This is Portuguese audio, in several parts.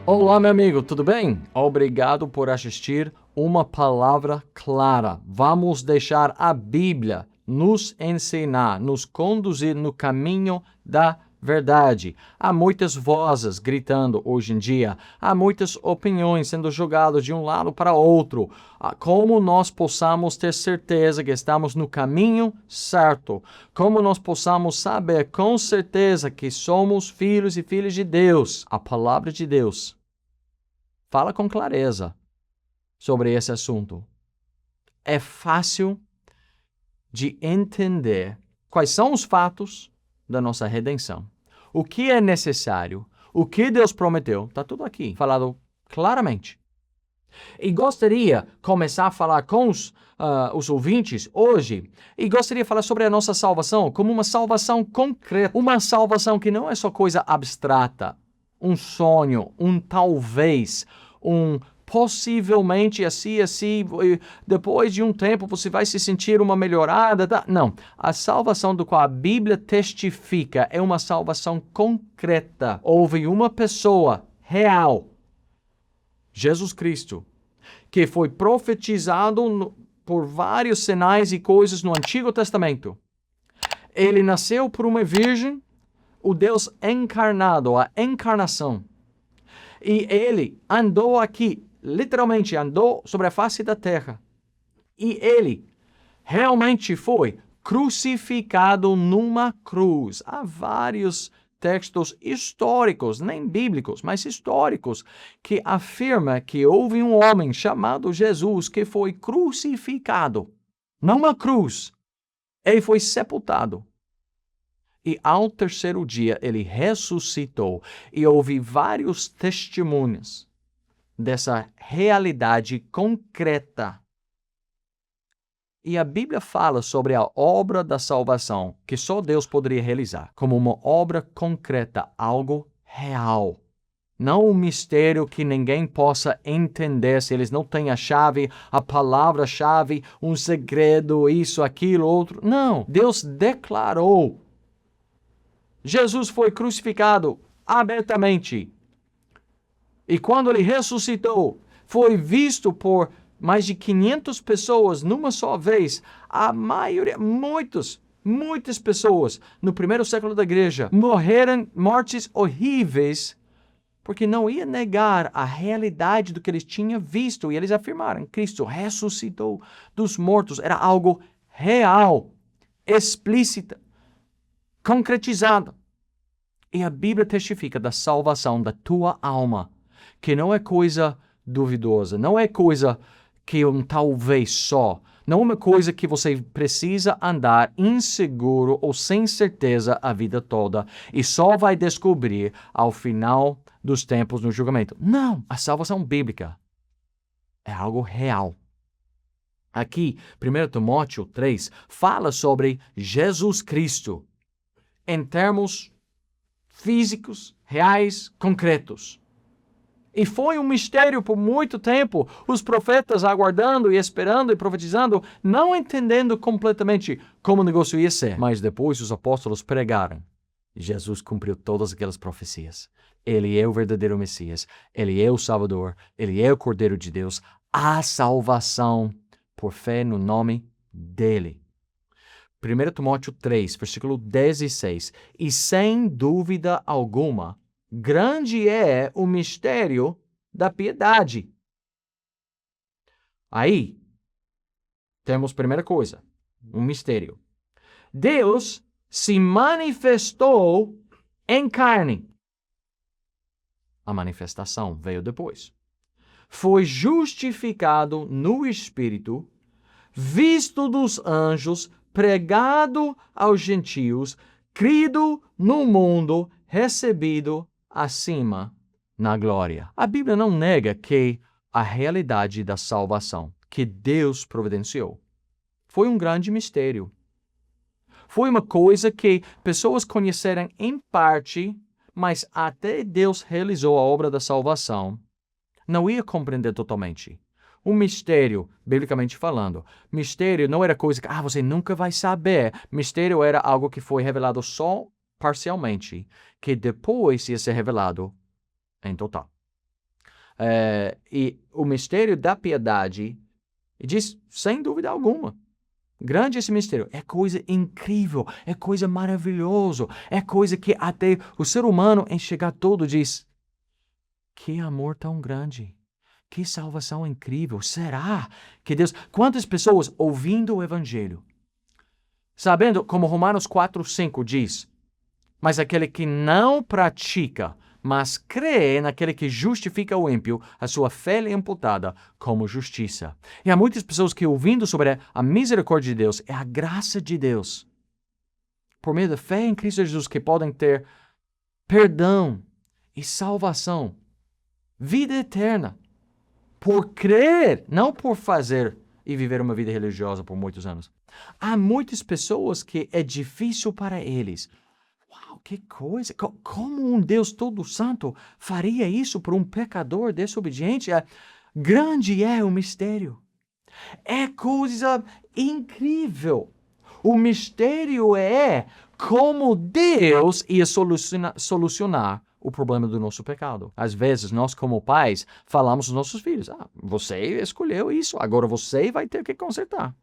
Olá, meu amigo, tudo bem? Obrigado por assistir Uma Palavra Clara. Vamos deixar a Bíblia nos ensinar, nos conduzir no caminho da verdade. Há muitas vozes gritando hoje em dia, há muitas opiniões sendo jogadas de um lado para outro. Como nós possamos ter certeza que estamos no caminho certo? Como nós possamos saber com certeza que somos filhos e filhas de Deus? A palavra de Deus fala com clareza sobre esse assunto. É fácil de entender quais são os fatos da nossa redenção. O que é necessário, o que Deus prometeu, está tudo aqui, falado claramente. E gostaria de começar a falar com os ouvintes hoje, e gostaria de falar sobre a nossa salvação como uma salvação concreta, uma salvação que não é só coisa abstrata, um sonho, um talvez, um possivelmente assim, depois de um tempo você vai se sentir uma melhorada. Tá? Não, a salvação do qual a Bíblia testifica é uma salvação concreta. Houve uma pessoa real, Jesus Cristo, que foi profetizado por vários sinais e coisas no Antigo Testamento. Ele nasceu por uma virgem, o Deus encarnado, a encarnação. E ele andou aqui, literalmente andou sobre a face da terra. E ele realmente foi crucificado numa cruz. Há vários textos históricos, nem bíblicos, mas históricos, que afirma que houve um homem chamado Jesus que foi crucificado numa cruz. Ele foi sepultado. E ao terceiro dia ele ressuscitou. E houve vários testemunhos dessa realidade concreta. E a Bíblia fala sobre a obra da salvação, que só Deus poderia realizar, como uma obra concreta, algo real. Não um mistério que ninguém possa entender se eles não têm a chave, a palavra-chave, um segredo, isso, aquilo, outro. Não, Deus declarou. Jesus foi crucificado abertamente. E quando ele ressuscitou, foi visto por mais de 500 pessoas numa só vez. A maioria, muitas pessoas no primeiro século da igreja morreram mortes horríveis porque não ia negar a realidade do que eles tinham visto. E eles afirmaram, Cristo ressuscitou dos mortos. Era algo real, explícita, concretizado. E a Bíblia testifica da salvação da tua alma, que não é coisa duvidosa, não é coisa que um talvez só, não é uma coisa que você precisa andar inseguro ou sem certeza a vida toda e só vai descobrir ao final dos tempos no julgamento. Não, a salvação bíblica é algo real. Aqui, 1 Timóteo 3 fala sobre Jesus Cristo em termos físicos, reais, concretos. E foi um mistério por muito tempo, os profetas aguardando e esperando e profetizando, não entendendo completamente como o negócio ia ser. Mas depois os apóstolos pregaram. Jesus cumpriu todas aquelas profecias. Ele é o verdadeiro Messias. Ele é o Salvador. Ele é o Cordeiro de Deus. Há salvação por fé no nome dele. 1 Timóteo 3, versículo 16. E sem dúvida alguma, grande é o mistério da piedade. Aí, temos primeira coisa, um mistério. Deus se manifestou em carne. A manifestação veio depois. Foi justificado no Espírito, visto dos anjos, pregado aos gentios, crido no mundo, recebido acima na glória. A Bíblia não nega que a realidade da salvação que Deus providenciou foi um grande mistério. Foi uma coisa que pessoas conheceram em parte, mas até Deus realizou a obra da salvação, não ia compreender totalmente. Um mistério, biblicamente falando. Mistério não era coisa que você nunca vai saber. Mistério era algo que foi revelado só parcialmente, que depois ia ser revelado em total. E o mistério da piedade, e diz, sem dúvida alguma, grande esse mistério, é coisa incrível, é coisa maravilhosa, é coisa que até o ser humano, em chegar todo, diz, que amor tão grande, que salvação incrível, será que Deus... Quantas pessoas ouvindo o Evangelho, sabendo, como Romanos 4:5 diz, mas aquele que não pratica, mas crê naquele que justifica o ímpio, a sua fé é imputada como justiça. E há muitas pessoas que, ouvindo sobre a misericórdia de Deus, é a graça de Deus, por meio da fé em Cristo Jesus, que podem ter perdão e salvação, vida eterna, por crer, não por fazer e viver uma vida religiosa por muitos anos. Há muitas pessoas que é difícil para eles. Uau, que coisa! Como um Deus todo santo faria isso por um pecador desobediente? Grande é o mistério. É coisa incrível. O mistério é como Deus ia solucionar o problema do nosso pecado. Às vezes, nós como pais, falamos aos nossos filhos, você escolheu isso, agora você vai ter que consertar.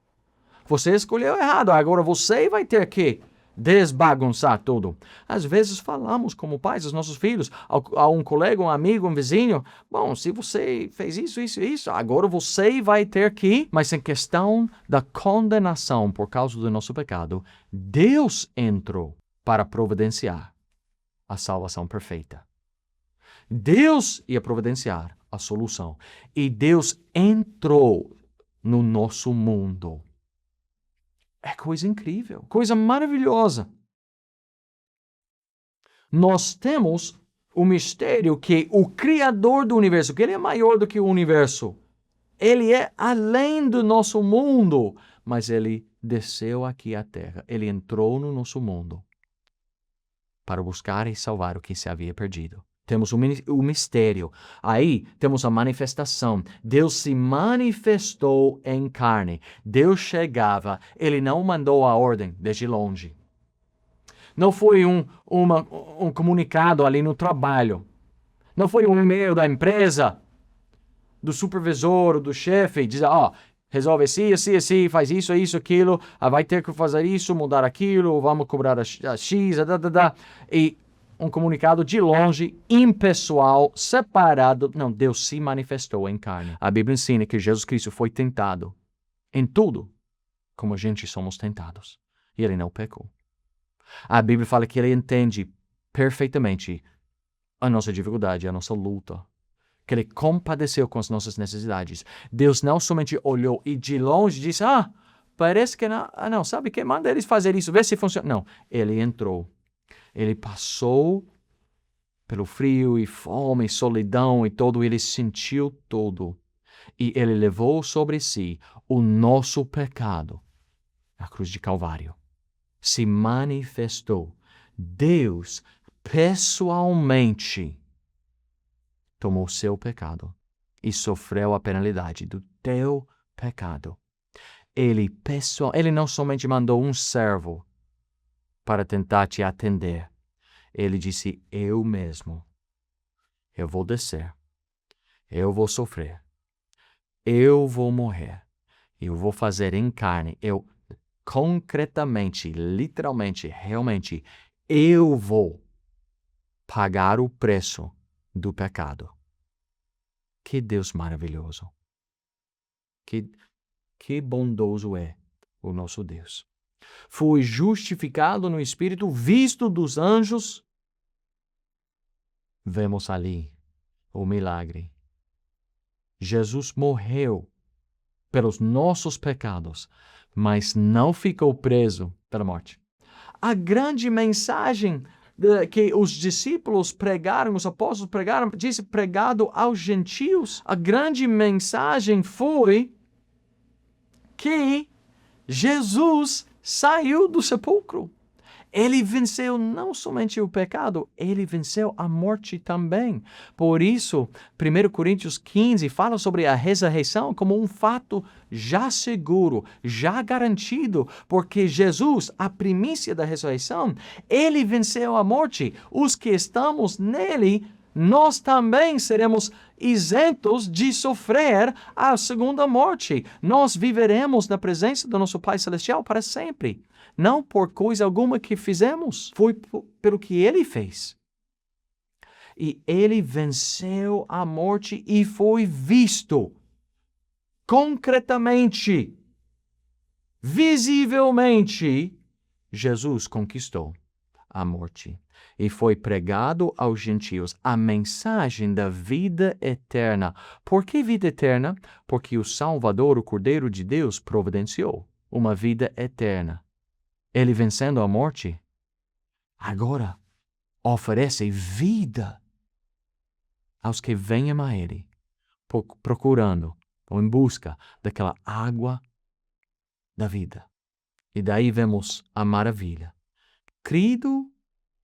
Você escolheu errado, agora você vai ter que desbagunçar tudo. Às vezes falamos como pais aos nossos filhos, a um colega, um amigo, um vizinho, bom, se você fez isso, agora você vai ter que... Mas em questão da condenação por causa do nosso pecado, Deus entrou para providenciar a salvação perfeita. Deus ia providenciar a solução. E Deus entrou no nosso mundo. É coisa incrível, coisa maravilhosa. Nós temos o mistério que o Criador do universo, que Ele é maior do que o universo, Ele é além do nosso mundo, mas Ele desceu aqui à Terra, Ele entrou no nosso mundo para buscar e salvar o que se havia perdido. Temos o mistério. Aí temos a manifestação. Deus se manifestou em carne. Deus chegava. Ele não mandou a ordem desde longe. Não foi um comunicado ali no trabalho. Não foi um e-mail da empresa, do supervisor, do chefe, dizer, resolve assim, faz isso, aquilo, vai ter que fazer isso, mudar aquilo, vamos cobrar a X, e um comunicado de longe, impessoal, separado. Não, Deus se manifestou em carne. A Bíblia ensina que Jesus Cristo foi tentado em tudo, como a gente somos tentados. E Ele não pecou. A Bíblia fala que Ele entende perfeitamente a nossa dificuldade, a nossa luta. Que Ele compadeceu com as nossas necessidades. Deus não somente olhou e de longe disse, parece que não, sabe o que? Manda eles fazer isso, vê se funciona. Não, Ele entrou. Ele passou pelo frio e fome, solidão e todo, ele sentiu tudo. E ele levou sobre si o nosso pecado na cruz de Calvário. Se manifestou. Deus, pessoalmente, tomou seu pecado e sofreu a penalidade do teu pecado. Ele não somente mandou um servo para tentar te atender. Ele disse, eu mesmo, eu vou descer, eu vou sofrer, eu vou morrer, eu vou fazer em carne, eu concretamente, literalmente, realmente, eu vou pagar o preço do pecado. Que Deus maravilhoso. Que bondoso é o nosso Deus. Foi justificado no Espírito, visto dos anjos. Vemos ali o milagre. Jesus morreu pelos nossos pecados, mas não ficou preso pela morte. A grande mensagem que os discípulos pregaram, os apóstolos pregaram, disse pregado aos gentios. A grande mensagem foi que Jesus saiu do sepulcro. Ele venceu não somente o pecado, ele venceu a morte também. Por isso, 1 Coríntios 15 fala sobre a ressurreição como um fato já seguro, já garantido, porque Jesus, a primícia da ressurreição, ele venceu a morte. Os que estamos nele nós também seremos isentos de sofrer a segunda morte. Nós viveremos na presença do nosso Pai Celestial para sempre. Não por coisa alguma que fizemos, foi pelo que Ele fez. E Ele venceu a morte e foi visto concretamente, visivelmente. Jesus conquistou a morte e foi pregado aos gentios a mensagem da vida eterna. Por que vida eterna? Porque o Salvador, o Cordeiro de Deus, providenciou uma vida eterna. Ele vencendo a morte, agora oferece vida aos que venham a Ele, procurando ou em busca daquela água da vida. E daí vemos a maravilha. Crido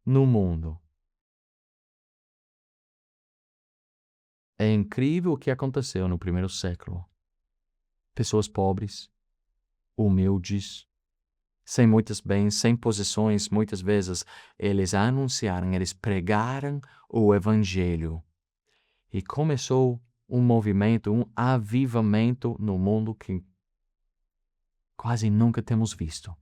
no mundo. É incrível o que aconteceu no primeiro século. Pessoas pobres, humildes, sem muitos bens, sem posições, muitas vezes eles anunciaram, eles pregaram o Evangelho. E começou um movimento, um avivamento no mundo que quase nunca temos visto.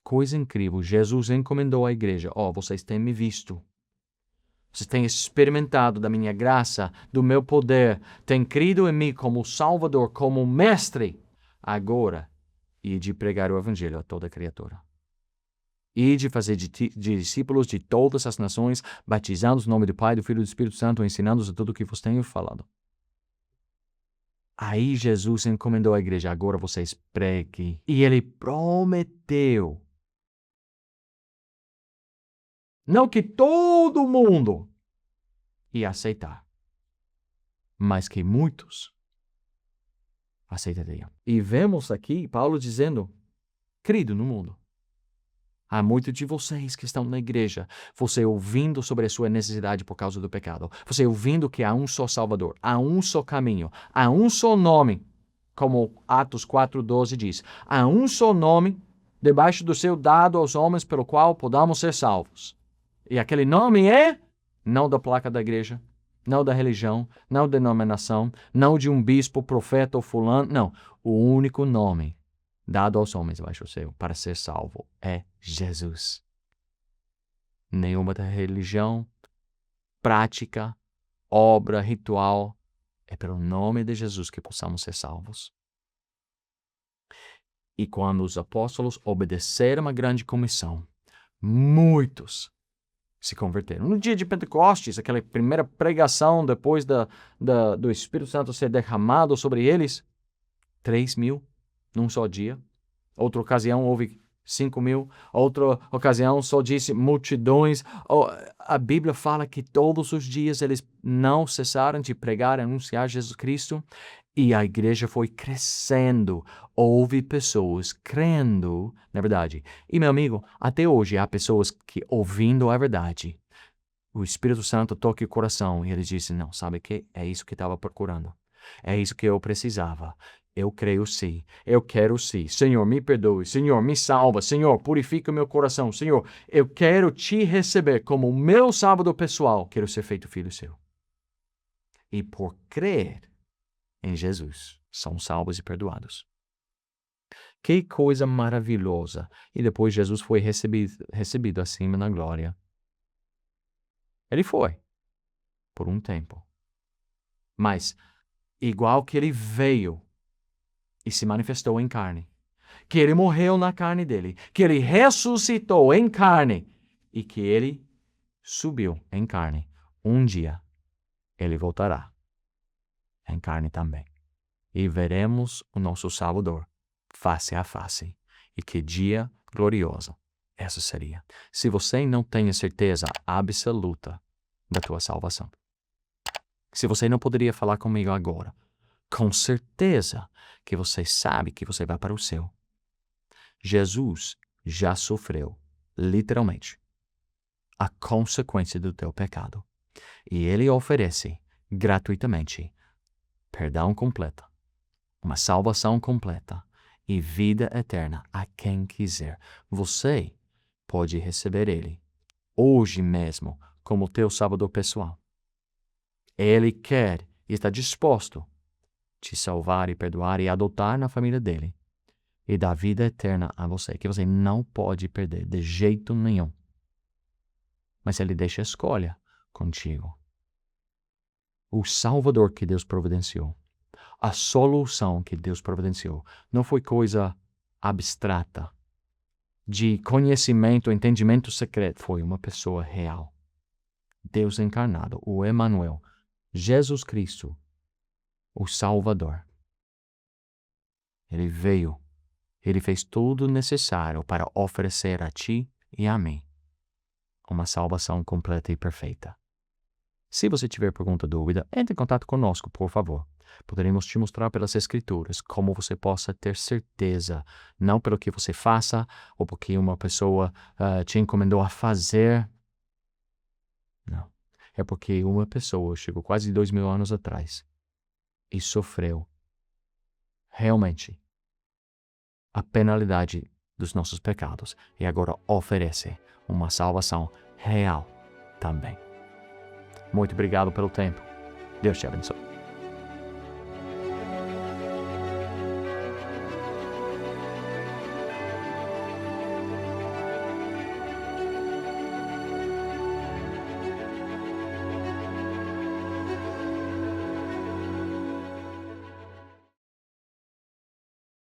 Coisa incrível, Jesus encomendou à igreja, vocês têm me visto. Vocês têm experimentado da minha graça, do meu poder, têm crido em mim como Salvador, como Mestre. Agora, e de pregar o Evangelho a toda criatura. E de fazer de discípulos de todas as nações, batizando-os no nome do Pai, do Filho e do Espírito Santo, ensinando-os a tudo o que vos tenho falado. Aí Jesus encomendou à igreja, agora vocês preguem. E Ele prometeu. Não que todo mundo ia aceitar, mas que muitos aceitariam. E vemos aqui Paulo dizendo, crido no mundo. Há muitos de vocês que estão na igreja, você ouvindo sobre a sua necessidade por causa do pecado, você ouvindo que há um só Salvador, há um só caminho, há um só nome, como Atos 4:12 diz, há um só nome debaixo do céu dado aos homens pelo qual podamos ser salvos. E aquele nome é não da placa da igreja, não da religião, não da denominação, não de um bispo, profeta ou fulano, não. O único nome dado aos homens abaixo do céu para ser salvo é Jesus. Nenhuma da religião, prática, obra, ritual, é pelo nome de Jesus que possamos ser salvos. E quando os apóstolos obedeceram a grande comissão, muitos se converteram. No dia de Pentecostes, aquela primeira pregação depois do Espírito Santo ser derramado sobre eles, 3.000 num só dia. Outra ocasião houve 5.000. Outra ocasião só disse multidões. A Bíblia fala que todos os dias eles não cessaram de pregar e anunciar Jesus Cristo. E a igreja foi crescendo. Houve pessoas crendo na verdade. E, meu amigo, até hoje há pessoas que, ouvindo a verdade, o Espírito Santo toca o coração e eles dizem, não, sabe o que? É isso que estava procurando. É isso que eu precisava. Eu creio sim. Eu quero sim. Senhor, me perdoe. Senhor, me salva. Senhor, purifica o meu coração. Senhor, eu quero te receber como o meu Salvador pessoal. Quero ser feito filho seu. E por crer em Jesus, são salvos e perdoados. Que coisa maravilhosa! E depois Jesus foi recebido acima na glória. Ele foi, por um tempo. Mas, igual que ele veio e se manifestou em carne, que ele morreu na carne dele, que ele ressuscitou em carne e que ele subiu em carne, um dia ele voltará em carne também. E veremos o nosso Salvador face a face. E que dia glorioso essa seria. Se você não tem a certeza absoluta da tua salvação. Se você não poderia falar comigo agora, com certeza que você sabe que você vai para o céu. Jesus já sofreu, literalmente, a consequência do teu pecado. E Ele oferece, gratuitamente, perdão completo, uma salvação completa e vida eterna a quem quiser. Você pode receber Ele hoje mesmo como teu Salvador pessoal. Ele quer e está disposto a te salvar e perdoar e adotar na família dele e dar vida eterna a você, que você não pode perder de jeito nenhum. Mas ele deixa a escolha contigo. O Salvador que Deus providenciou, a solução que Deus providenciou, não foi coisa abstrata, de conhecimento, entendimento secreto. Foi uma pessoa real. Deus encarnado, o Emanuel, Jesus Cristo, o Salvador. Ele veio, ele fez tudo necessário para oferecer a ti e a mim uma salvação completa e perfeita. Se você tiver pergunta ou dúvida, entre em contato conosco, por favor. Poderemos te mostrar pelas Escrituras como você possa ter certeza, não pelo que você faça ou porque uma pessoa te encomendou a fazer. Não. É porque uma pessoa chegou quase 2000 anos atrás e sofreu realmente a penalidade dos nossos pecados e agora oferece uma salvação real também. Muito obrigado pelo tempo. Deus te abençoe.